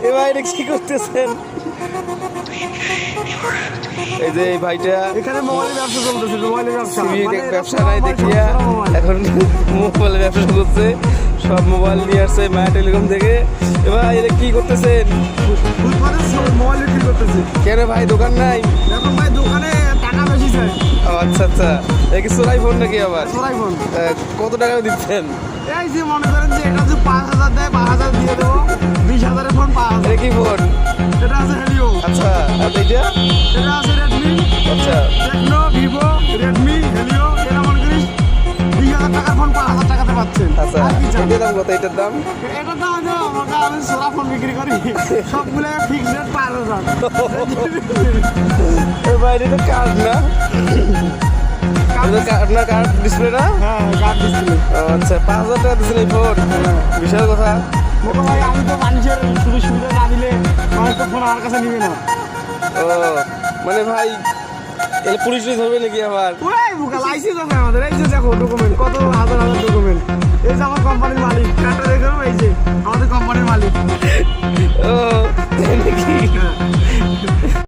এ ভাই এটা কি করতেছেন? এই যে এই ভাইটা এখানে মোবাইলের ব্যবসা চলতেছে, মোবাইলের ব্যবসা ব্যবসা নাই দেখিয়া এখন মোবাইলের ব্যবসা করছে, সব মোবাইল নিয়ে আসছে মায়া টেলিকম থেকে। এ ভাই এটা কি করতেছেন? মোবাইল বিক্রি করতেছে। কেন ভাই দোকান নাই? এখন ভাই দোকানে টাকা বেশি চাই। ও আচ্ছা আচ্ছা, এই কি চোরাই ফোন নাকি আবার? চোরাই ফোন। কত টাকা দিচ্ছেন? এই যে মনে করেন যে এটা যে 5,000 দেয়, 5,000 দিয়ে দেবো, 20,000-এর ফোন 5,000। এটা কি ফোন? এটা আছে হেলিও। আচ্ছা, আর এইটা? এটা আছে রেডমি, আচ্ছা, টেকনো, ভিভো, রেডমি, হেলিও। এটা মনে করিস 20,000 টাকার ফোন 5,000 টাকাতে পাচ্ছেন। আচ্ছা, আর কি চান? এটার দাম কত? এটার দাম? এটার দাম হচ্ছে আমি সোরা ফোন বিক্রি করি, সবগুলো ফিক্সড রেট 5,000। এ ভাই এটা তো কার্ড না? আপনার কার্ড ডিসপ্লে না? হ্যাঁ, কার্ড ডিসপ্লে। আচ্ছা, 5,000 টাকা দিচ্ছেন এই ফোন? বিশাল কথা। মোটা ভাই আমি তো মানুষের শুধু সুবিধা না দিলে মানুষ তো ফোন আমার কাছে নিবে না। ও মানে ভাই এলে পুলিশ ধরবে নাকি আবার? ওই বুকা লাইসেন্স আছে আমাদের, এই যে দেখো ডকুমেন্ট, কত হাজার হাজার ডকুমেন্ট। এই যে আমার কোম্পানির মালিক, কার্ডটা